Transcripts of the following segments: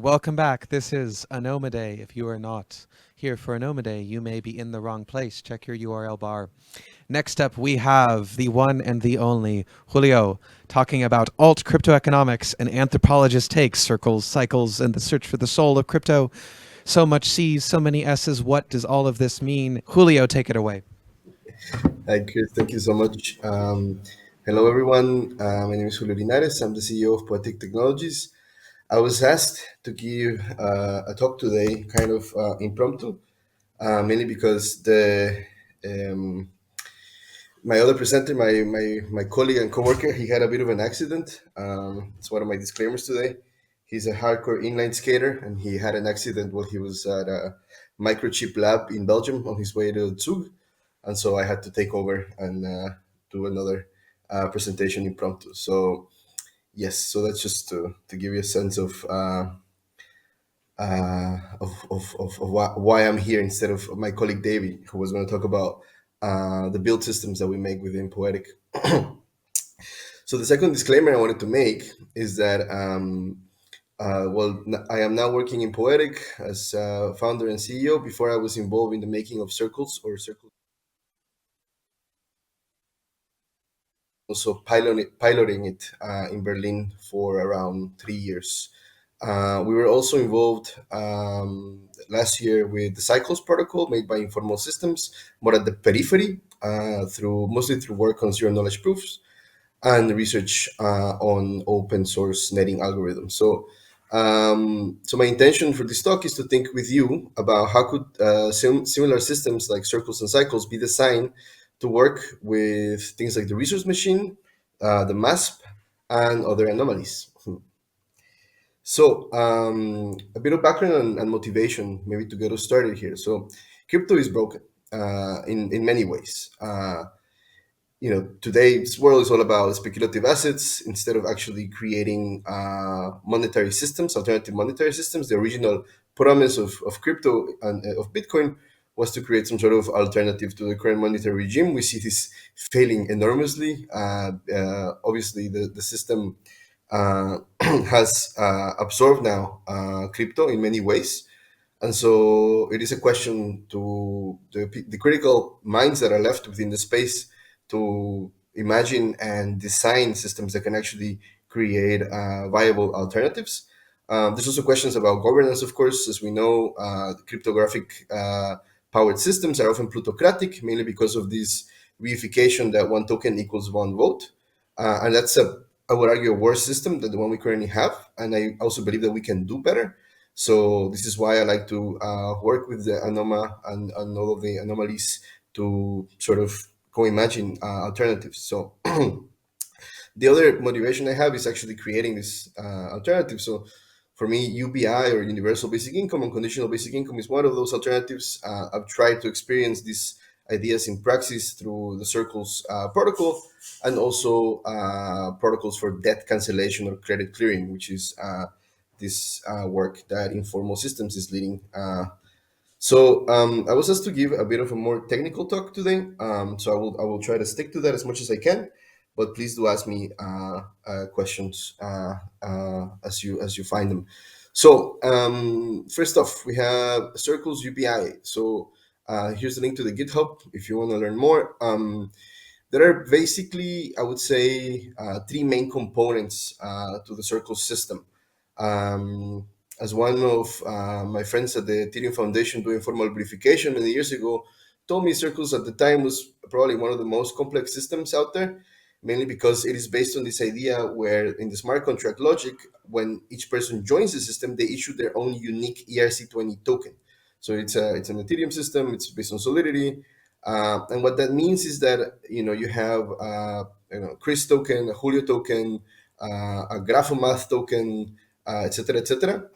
Welcome back. This is Anoma Day. If you are not here for Anoma Day, you may be in the wrong place. Check your URL bar. Next up, we have the one and the only Julio talking about alt cryptoeconomics and anthropologist takes, circles, cycles, and the search for the soul of crypto. So much C's, so many S's. What does all of this mean? Julio, take it away. Hi, Chris. Thank you so much. Hello, everyone. My name is Julio Linares. I'm the CEO of Poetic Technologies. I was asked to give a talk today, kind of impromptu, mainly because the my other presenter, my colleague and coworker, he had a bit of an accident. It's one of my disclaimers today. He's a hardcore inline skater, and he had an accident while he was at a microchip lab in Belgium on his way to Zug, and so I had to take over and do another presentation impromptu. So yes, so that's just to give you a sense of why I'm here instead of my colleague David, who was going to talk about the build systems that we make within Poetic. So the second disclaimer I wanted to make is that I am now working in Poetic as founder and CEO. Before I was involved in the making of Circles or Circles, also piloting it in Berlin for around 3 years. We were also involved last year with the Cycles protocol made by Informal Systems, more at the periphery, mostly through work on zero knowledge proofs and research on open source netting algorithms. So my intention for this talk is to think with you about how could similar systems like circles and cycles be designed to work with things like the resource machine, the MASP, and other anomalies. So a bit of background and motivation, maybe to get us started here. So crypto is broken in many ways. Today's world is all about speculative assets instead of actually creating monetary systems, alternative monetary systems. The original promise of crypto and of Bitcoin was to create some sort of alternative to the current monetary regime. We see this failing enormously. Obviously, the system has absorbed now crypto in many ways. And so it is a question to the critical minds that are left within the space to imagine and design systems that can actually create viable alternatives. There's also questions about governance, of course. As we know, cryptographic powered systems are often plutocratic, mainly because of this reification that one token equals one vote. And that's I would argue, a worse system than the one we currently have. And I also believe that we can do better. So this is why I like to work with the Anoma and all of the anomalies to sort of co-imagine alternatives. So the other motivation I have is actually creating this alternative. So for me, UBI or Universal Basic Income and Conditional Basic Income is one of those alternatives. I've tried to experience these ideas in practice through the Circles protocol and also protocols for debt cancellation or credit clearing, which is this work that Informal Systems is leading. I was asked to give a bit of a more technical talk today. So I will try to stick to that as much as I can, but please do ask me questions as you find them. So first off, we have Circles UPI. So here's the link to the GitHub if you want to learn more. There are basically, I would say, three main components to the Circles system. Um, as one of my friends at the Ethereum Foundation doing formal verification many years ago told me, Circles at the time was probably one of the most complex systems out there, mainly because it is based on this idea where in the smart contract logic, when each person joins the system, they issue their own unique ERC20 token. So it's an Ethereum system. It's based on Solidity, and what that means is that you have Chris token, a Julio token, a Graphomath token, etc., etc.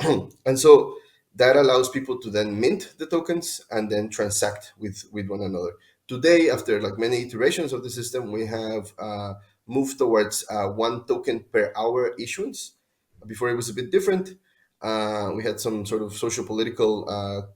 And so that allows people to then mint the tokens and then transact with one another. Today, after like many iterations of the system, we have moved towards one token per hour issuance. Before it was a bit different. We had some sort of social, political,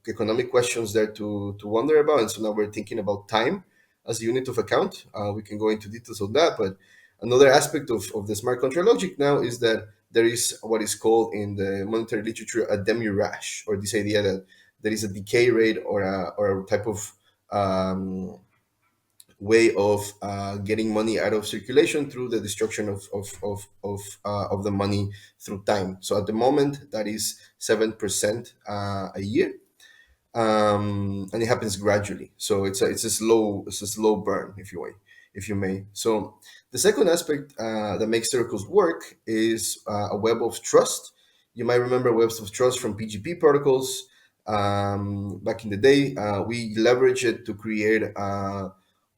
economic questions there to wonder about, and so now we're thinking about time as a unit of account. We can go into details of that, but another aspect of the smart contract logic now is that there is what is called in the monetary literature a demurrage, or this idea that there is a decay rate or a type of way of getting money out of circulation through the destruction of the money through time. So at the moment, that is 7% a year, and it happens gradually. So it's a slow burn, if you may. So the second aspect that makes circles work is a web of trust. You might remember webs of trust from PGP protocols. Back in the day, we leverage it to create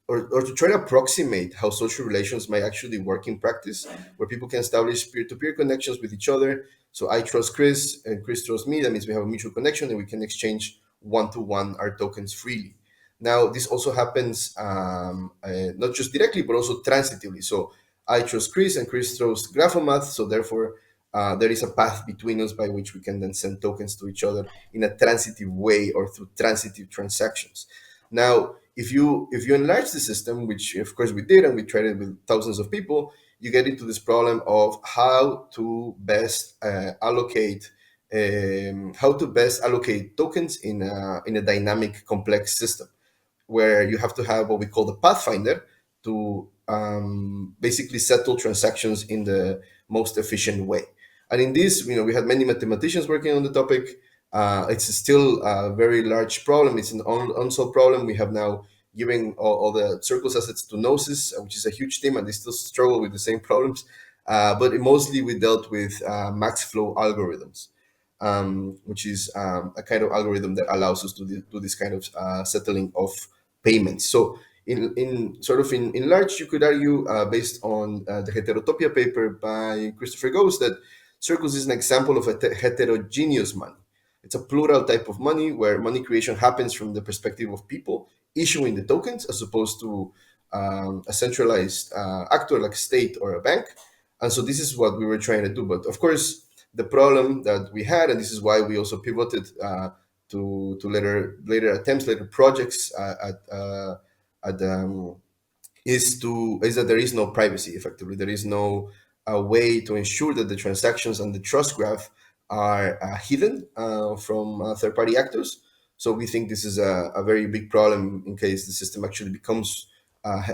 or to try to approximate how social relations might actually work in practice, where people can establish peer-to-peer connections with each other. So I trust Chris and Chris trusts me. That means we have a mutual connection and we can exchange one-to-one our tokens freely. Now, this also happens not just directly, but also transitively. So I trust Chris and Chris trusts Graphomath. So therefore, there is a path between us by which we can then send tokens to each other in a transitive way or through transitive transactions. Now, if you enlarge the system, which of course we did, and we tried it with thousands of people, you get into this problem of how to best allocate tokens in a dynamic, complex system, where you have to have what we call the pathfinder to basically settle transactions in the most efficient way. And in this, we had many mathematicians working on the topic. It's still a very large problem. It's an unsolved problem. We have now given all the circles assets to Gnosis, which is a huge team, and they still struggle with the same problems. But mostly we dealt with max flow algorithms, which is a kind of algorithm that allows us to do this kind of settling of payments. So in large, you could argue, based on the Heterotopia paper by Christopher Ghost, that Circles is an example of a heterogeneous money. It's a plural type of money where money creation happens from the perspective of people issuing the tokens, as opposed to a centralized actor like a state or a bank. And so this is what we were trying to do. But of course, the problem that we had, and this is why we also pivoted to later attempts, later projects is that there is no privacy. Effectively, there is no way to ensure that the transactions and the trust graph are hidden from third-party actors. So we think this is a very big problem in case the system actually becomes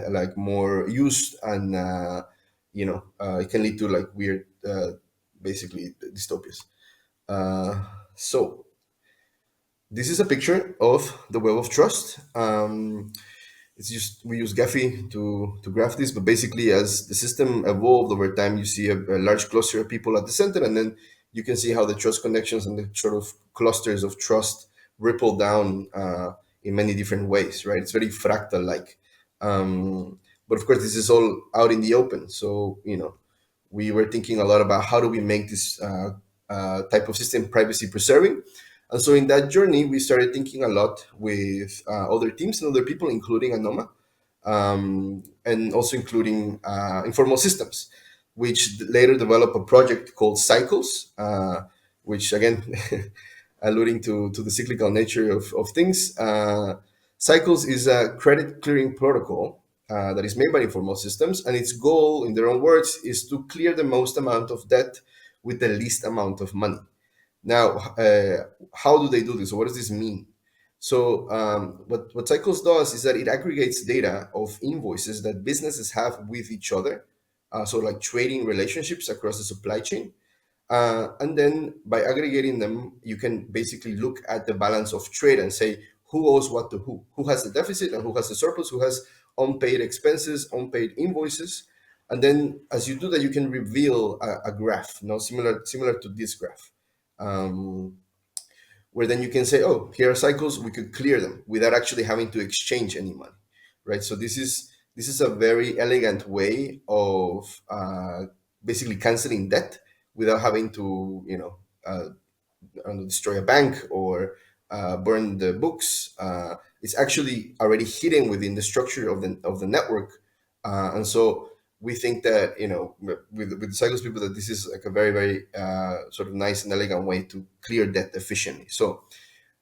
like more used, and it can lead to like weird, basically dystopias. So this is a picture of the web of trust. It's just we use Gephi to graph this, but basically, as the system evolved over time, you see a large cluster of people at the center, and then you can see how the trust connections and the sort of clusters of trust ripple down in many different ways, right? It's very fractal like. But of course, this is all out in the open. So, we were thinking a lot about how do we make this type of system privacy preserving. And so in that journey, we started thinking a lot with other teams and other people, including Anoma, and also including informal systems, which later developed a project called Cycles, which again, alluding to the cyclical nature of things. Cycles is a credit clearing protocol that is made by informal systems, and its goal, in their own words, is to clear the most amount of debt with the least amount of money. Now, how do they do this? What does this mean? So, what Cycles does is that it aggregates data of invoices that businesses have with each other, so like trading relationships across the supply chain. And then by aggregating them, you can basically look at the balance of trade and say who owes what to who has the deficit and who has the surplus, who has unpaid expenses, unpaid invoices. And then as you do that, you can reveal a graph, similar to this graph. Where then you can say, oh, here are cycles, we could clear them without actually having to exchange any money, right? So this is a very elegant way of basically canceling debt without having to, destroy a bank or burn the books. It's actually already hidden within the structure of the network, and so we think that with the Cycles people that this is like a very very sort of nice and elegant way to clear debt efficiently. So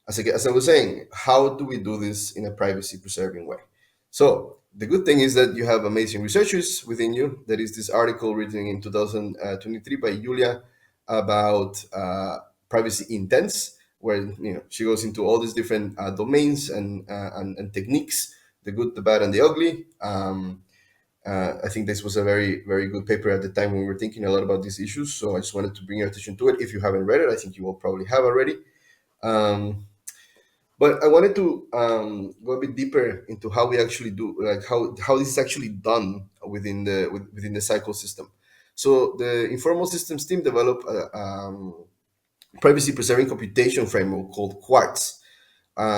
as I was saying, how do we do this in a privacy preserving way? So the good thing is that you have amazing researchers within you. There is this article written in 2023 by Julia about privacy intents, where she goes into all these different domains and techniques, the good, the bad, and the ugly. I think this was a very, very good paper at the time when we were thinking a lot about these issues. So I just wanted to bring your attention to it. If you haven't read it, I think you will probably have already. But I wanted to go a bit deeper into how we actually do, like how this is actually done within the cycle system. So the informal systems team developed a privacy preserving computation framework called Quartz,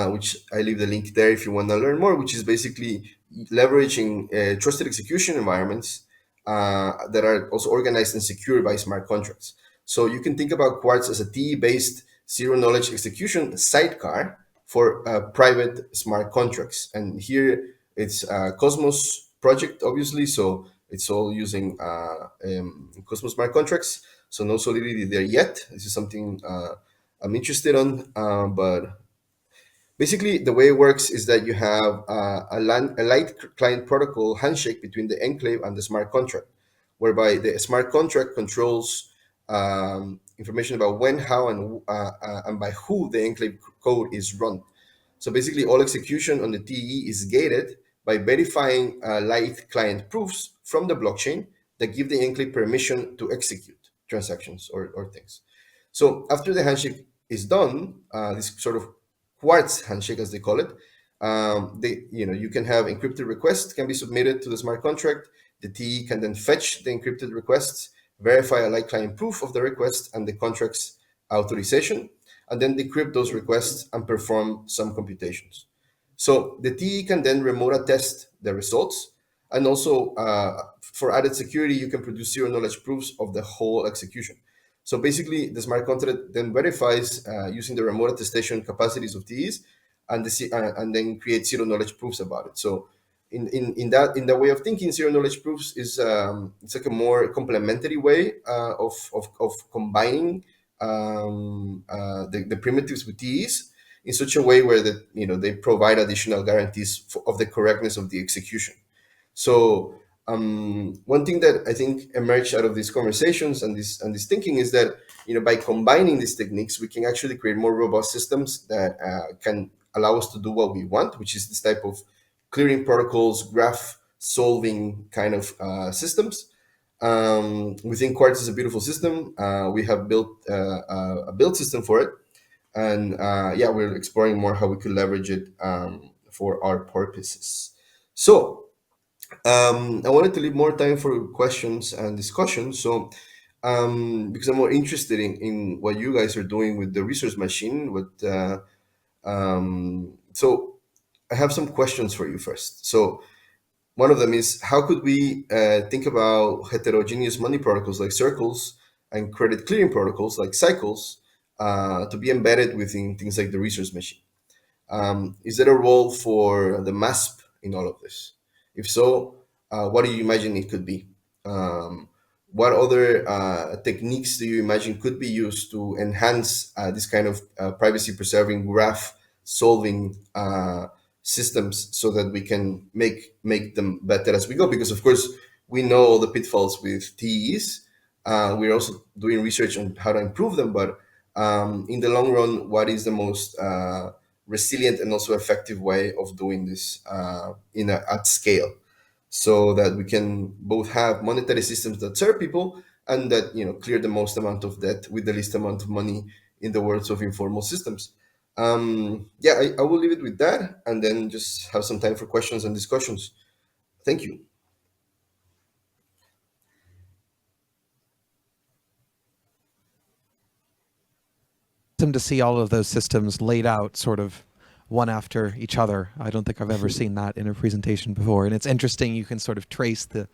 which I leave the link there if you want to learn more, which is basically leveraging trusted execution environments that are also organized and secured by smart contracts. So you can think about Quartz as a TE-based zero knowledge execution sidecar for private smart contracts. And here it's a Cosmos project, obviously. So it's all using Cosmos smart contracts. So no solidity there yet. This is something I'm interested on, but basically, the way it works is that you have a light client protocol handshake between the enclave and the smart contract, whereby the smart contract controls information about when, how, and by who the enclave code is run. So basically, all execution on the TE is gated by verifying light client proofs from the blockchain that give the enclave permission to execute transactions or things. So after the handshake is done, this sort of quartz handshake, as they call it, you can have encrypted requests can be submitted to the smart contract. The TE can then fetch the encrypted requests, verify a light client proof of the request and the contract's authorization, and then decrypt those requests and perform some computations. So the TE can then remote attest the results, and also for added security, you can produce zero knowledge proofs of the whole execution. So basically, the smart contract then verifies using the remote attestation capacities of TEs, and then creates zero knowledge proofs about it. So in that way of thinking, zero knowledge proofs is it's like a more complementary way of combining the primitives with TEs in such a way where they provide additional guarantees of the correctness of the execution. So one thing that I think emerged out of these conversations and this thinking is that by combining these techniques, we can actually create more robust systems that can allow us to do what we want, which is this type of clearing protocols, graph solving kind of systems. We think Quartz is a beautiful system. We have built a build system for it, and we're exploring more how we could leverage it for our purposes. So I wanted to leave more time for questions and discussion. So, because I'm more interested in what you guys are doing with the research machine. So I have some questions for you first. So one of them is, how could we think about heterogeneous money protocols like circles and credit clearing protocols like cycles to be embedded within things like the research machine? Is there a role for the MASP in all of this? If so, what do you imagine it could be? What other techniques do you imagine could be used to enhance this kind of privacy preserving graph solving systems so that we can make them better as we go? Because of course we know all the pitfalls with TEs. We're also doing research on how to improve them, but in the long run, what is the most resilient and also effective way of doing this at scale, so that we can both have monetary systems that serve people and that clear the most amount of debt with the least amount of money, in the words of informal systems. I will leave it with that, and then just have some time for questions and discussions. Thank you. To see all of those systems laid out sort of one after each other. I don't think I've ever seen that in a presentation before. And it's interesting, you can sort of trace the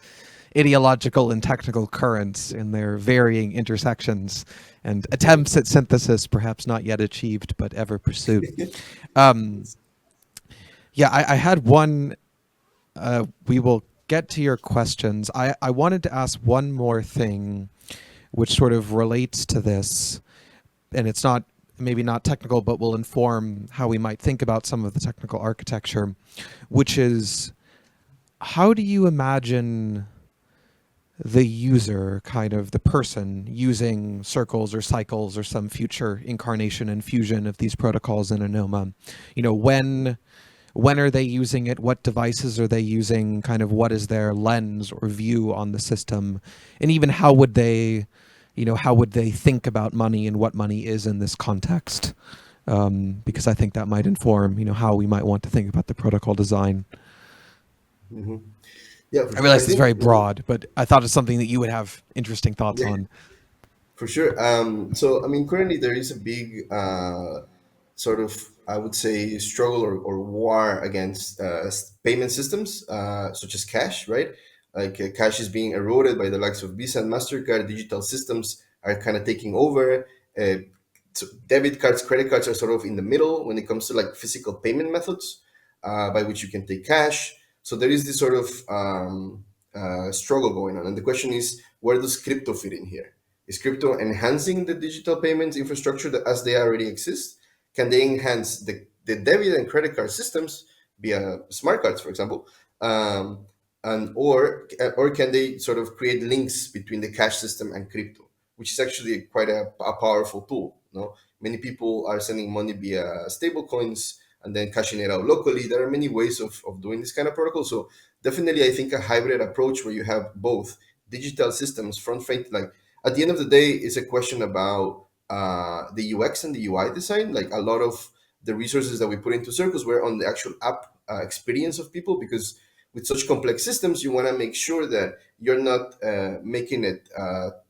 ideological and technical currents in their varying intersections and attempts at synthesis, perhaps not yet achieved, but ever pursued. I had one, we will get to your questions. I wanted to ask one more thing, which sort of relates to this, and it's not maybe not technical, but will inform how we might think about some of the technical architecture, which is, how do you imagine the user, kind of the person, using circles or cycles or some future incarnation and fusion of these protocols in Anoma? When are they using it? What devices are they using? Kind of what is their lens or view on the system? And even how would they think about money and what money is in this context? Because I think that might inform, how we might want to think about the protocol design. Hmm. Yeah, for I sure. I realize it's think, very broad, but I thought it's something that you would have interesting thoughts yeah, on. for sure. So, I mean, currently there is a big sort of, I would say, struggle or war against payment systems such as cash, right? Like cash is being eroded by the likes of Visa and MasterCard. Digital systems are kind of taking over. So debit cards, credit cards are sort of in the middle when it comes to like physical payment methods by which you can take cash. So there is this sort of struggle going on. And the question is, where does crypto fit in here? Is crypto enhancing the digital payments infrastructure that as they already exist? Can they enhance the debit and credit card systems via smart cards, for example? And or can they sort of create links between the cash system and crypto, which is actually quite a powerful tool. No, many people are sending money via stable coins and then cashing it out locally. There are many ways of doing this kind of protocol. So definitely, I think a hybrid approach where you have both digital systems front front like at the end of the day, it's a question about the UX and the UI design. Like a lot of the resources that we put into Circles were on the actual app experience of people, because with such complex systems, you want to make sure that you're not making it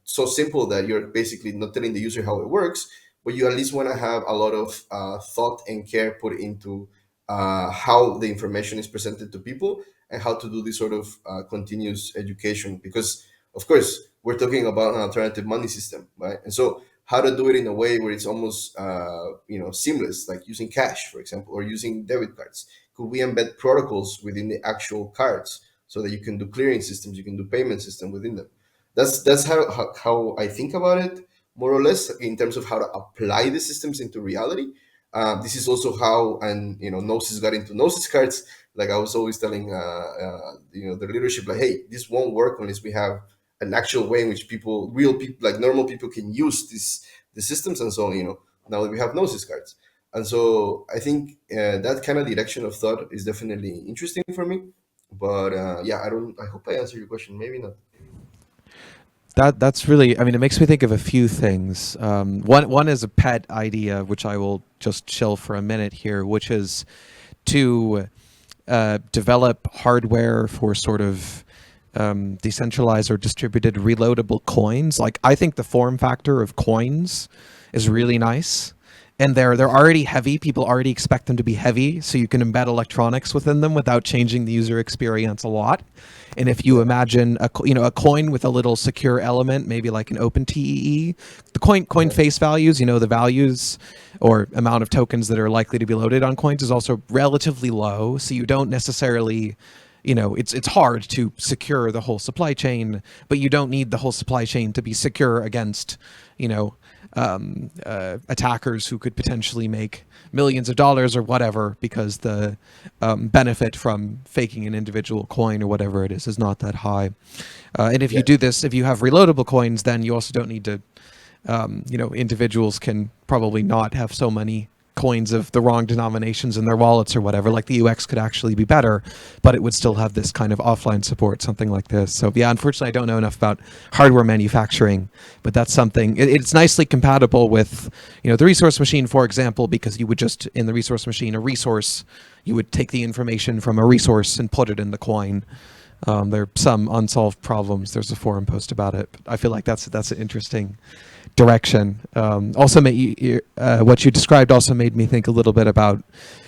so simple that you're basically not telling the user how it works, but you at least want to have a lot of thought and care put into how the information is presented to people and how to do this sort of continuous education. Because, of course, we're talking about an alternative money system, right? And so, how to do it in a way where it's almost seamless, like using cash, for example, or using debit cards. Could we embed protocols within the actual cards so that you can do clearing systems, you can do payment system within them? That's how I think about it, more or less, in terms of how to apply the systems into reality. This is also how, and Gnosis got into Gnosis cards. Like I was always telling the leadership, like, hey, this won't work unless we have an actual way in which real people, like normal people, can use the systems and so on. Now that we have Gnosis cards, and so I think that kind of direction of thought is definitely interesting for me. But yeah, I don't. I hope I answered your question. Maybe not. That's really, I mean, it makes me think of a few things. One is a pet idea, which I will just chill for a minute here, which is to develop hardware for sort of decentralized or distributed reloadable coins. Like, I think the form factor of coins is really nice. And they're already heavy. People already expect them to be heavy, so you can embed electronics within them without changing the user experience a lot. And if you imagine a coin with a little secure element, maybe like an open TEE, the coin face values, the values or amount of tokens that are likely to be loaded on coins is also relatively low. So you don't necessarily, it's hard to secure the whole supply chain, but you don't need the whole supply chain to be secure against, attackers who could potentially make millions of dollars or whatever, because the benefit from faking an individual coin or whatever it is not that high. And if you do this, if you have reloadable coins, then you also don't need to, individuals can probably not have so many coins of the wrong denominations in their wallets or whatever. Like, the UX could actually be better, but it would still have this kind of offline support, something like this. So yeah, unfortunately, I don't know enough about hardware manufacturing, but that's something. It's nicely compatible with, the resource machine, for example, because you would just, in the resource machine, you would take the information from a resource and put it in the coin. There are some unsolved problems. There's a forum post about it. But I feel like that's an interesting direction. Also, what you described also made me think a little bit about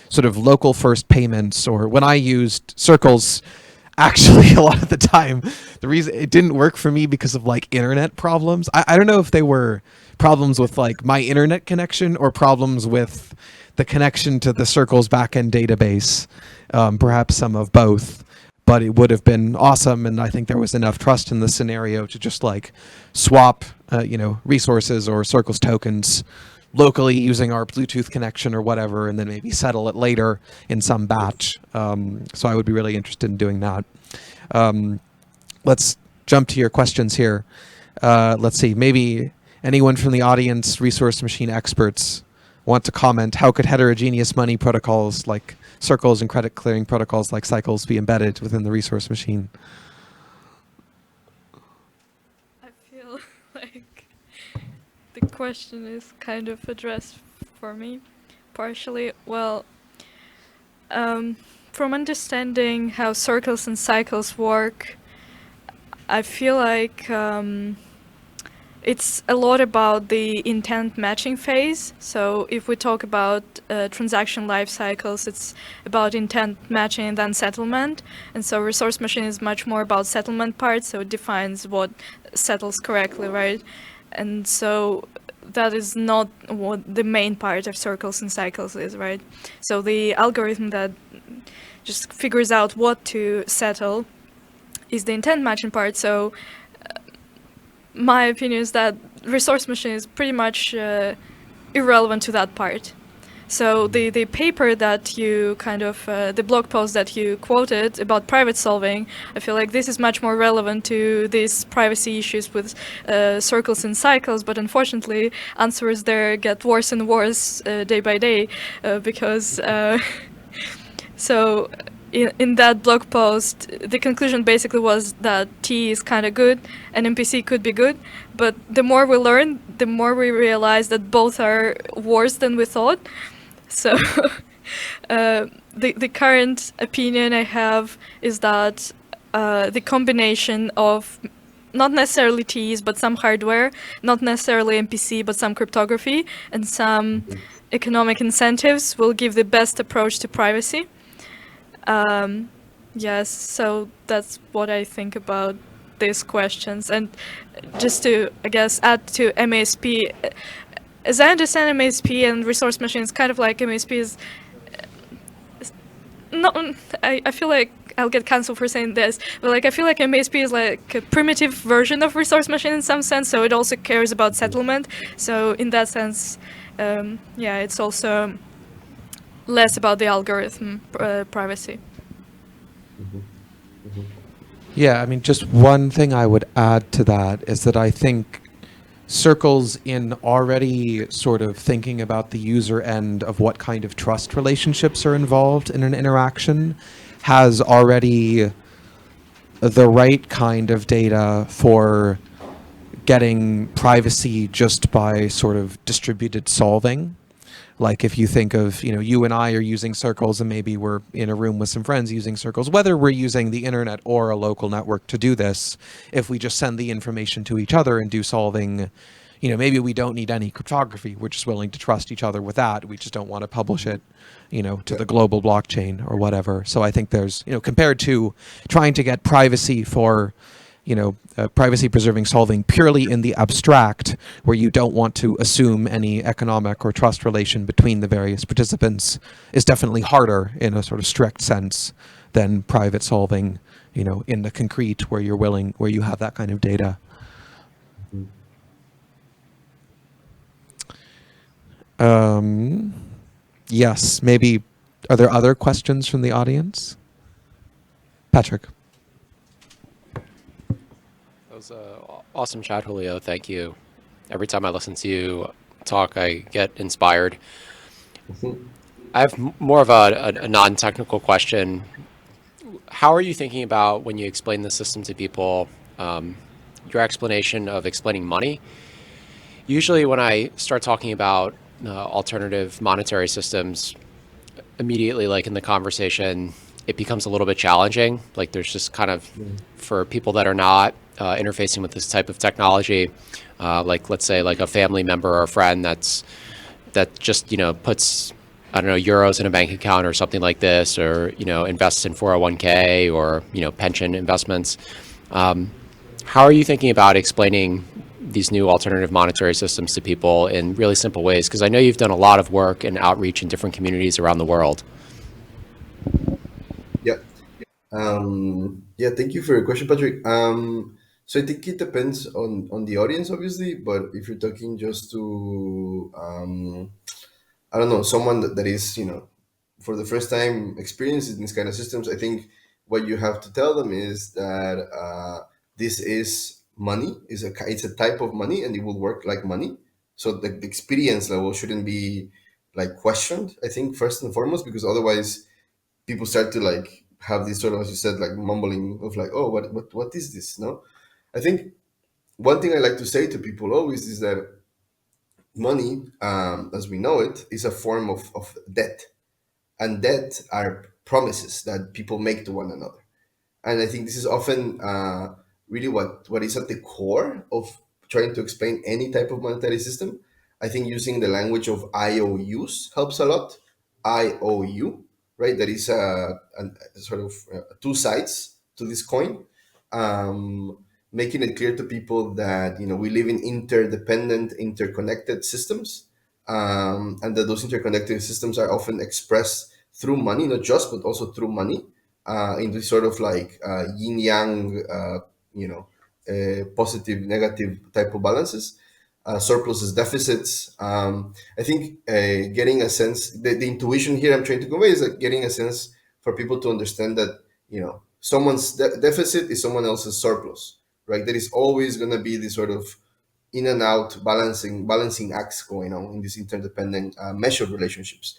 sort of local first payments, or when I used Circles, actually a lot of the time, the reason it didn't work for me because of like internet problems. I don't know if they were problems with like my internet connection or problems with the connection to the Circles backend database, perhaps some of both. But it would have been awesome, and I think there was enough trust in the scenario to just like swap, resources or Circles tokens locally using our Bluetooth connection or whatever, and then maybe settle it later in some batch. So I would be really interested in doing that. Let's jump to your questions here. Let's see, maybe anyone from the audience, resource machine experts, want to comment? How could heterogeneous money protocols like circles and credit clearing protocols like cycles be embedded within the resource machine? I feel like the question is kind of addressed for me, partially. Well, from understanding how circles and cycles work, I feel like it's a lot about the intent matching phase. So if we talk about transaction life cycles, it's about intent matching and then settlement. And so resource machine is much more about settlement part, so it defines what settles correctly, right? And so that is not what the main part of circles and cycles is, right? So the algorithm that just figures out what to settle is the intent matching part. So my opinion is that resource machine is pretty much irrelevant to that part. So the paper that you kind of, the blog post that you quoted about private solving, I feel like this is much more relevant to these privacy issues with circles and cycles, but unfortunately answers there get worse and worse day by day because so in that blog post, the conclusion basically was that T is kind of good and MPC could be good, but the more we learn, the more we realize that both are worse than we thought. So the current opinion I have is that the combination of not necessarily T's, but some hardware, not necessarily MPC, but some cryptography, and some economic incentives will give the best approach to privacy. Yes, so that's what I think about these questions. And just to, I guess, add to MASP, as I understand MASP and resource machines, kind of like MASP is not, I feel like I'll get cancelled for saying this, but like I feel like MASP is like a primitive version of resource machine in some sense, so it also cares about settlement. So in that sense, yeah, it's also less about the algorithm privacy. Yeah, I mean, just one thing I would add to that is that I think circles in already sort of thinking about the user end of what kind of trust relationships are involved in an interaction has already the right kind of data for getting privacy just by sort of distributed solving. Like if you think of, you and I are using circles and maybe we're in a room with some friends using circles, whether we're using the internet or a local network to do this, if we just send the information to each other and do solving, maybe we don't need any cryptography. We're just willing to trust each other with that. We just don't want to publish it, to the global blockchain or whatever. So I think there's, compared to trying to get privacy for privacy preserving solving purely in the abstract, where you don't want to assume any economic or trust relation between the various participants, is definitely harder in a sort of strict sense than private solving, in the concrete where you have that kind of data. Yes, maybe, are there other questions from the audience? Patrick. That was an awesome chat, Julio. Thank you. Every time I listen to you talk, I get inspired. I have more of a non-technical question. How are you thinking about when you explain the system to people, your explanation of explaining money? Usually when I start talking about alternative monetary systems, immediately, like in the conversation, it becomes a little bit challenging. Like there's just kind of, for people that are not interfacing with this type of technology, like let's say like a family member or a friend that just, puts, I don't know, euros in a bank account or something like this, or, invests in 401k or, pension investments. How are you thinking about explaining these new alternative monetary systems to people in really simple ways? Because I know you've done a lot of work and outreach in different communities around the world. Yeah. Yeah, thank you for your question, Patrick. So I think it depends on the audience, obviously. But if you're talking just to, I don't know, someone that is, for the first time experiencing these kind of systems, I think what you have to tell them is that this is money, it's a type of money, and it will work like money. So the experience level shouldn't be like questioned, I think, first and foremost, because otherwise people start to like have this sort of, as you said, like mumbling of like, oh, what is this? No, I think one thing I like to say to people always is that money, as we know it, is a form of debt, and debt are promises that people make to one another. And I think this is often really what is at the core of trying to explain any type of monetary system. I think using the language of IOUs helps a lot. IOU, right? That is a sort of two sides to this coin, um, making it clear to people that we live in interdependent, interconnected systems, and that those interconnected systems are often expressed through money, not just but also through money, in this sort of like yin yang, positive, negative type of balances, surpluses, deficits. I think getting a sense, the intuition here I'm trying to convey is like getting a sense for people to understand that, someone's deficit is someone else's surplus, right? There is always going to be this sort of in and out balancing acts going on in these interdependent measured relationships.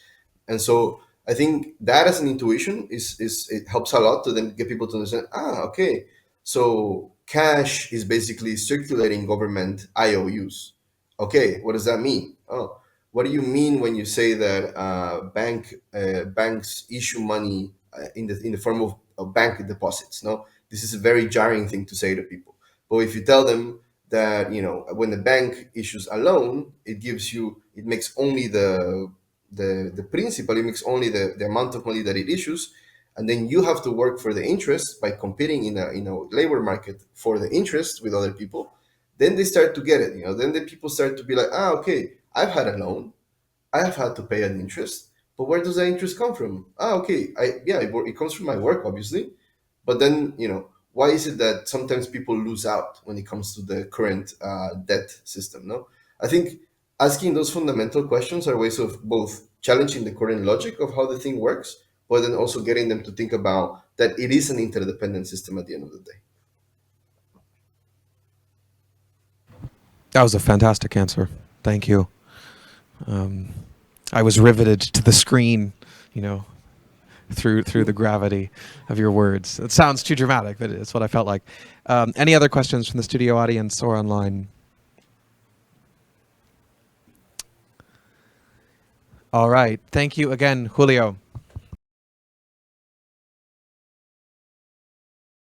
And so I think that as an intuition is it helps a lot to then get people to understand, okay, so cash is basically circulating government IOUs. Okay, what does that mean? Oh, what do you mean when you say that banks issue money in the form of bank deposits? No, this is a very jarring thing to say to people. But if you tell them that when the bank issues a loan, it makes only the principal, it makes only the amount of money that it issues, and then you have to work for the interest by competing in a labor market for the interest with other people. Then they start to get it. Then the people start to be like, okay, I've had a loan, I have had to pay an interest, but where does that interest come from? Okay, it comes from my work, obviously. But then, why is it that sometimes people lose out when it comes to the current debt system? No, I think asking those fundamental questions are ways of both challenging the current logic of how the thing works, but then also getting them to think about that it is an interdependent system at the end of the day. That was a fantastic answer. Thank you. I was riveted to the screen, through the gravity of your words. It sounds too dramatic, but it's what I felt like. Any other questions from the studio audience or online? All right. Thank you again, Julio.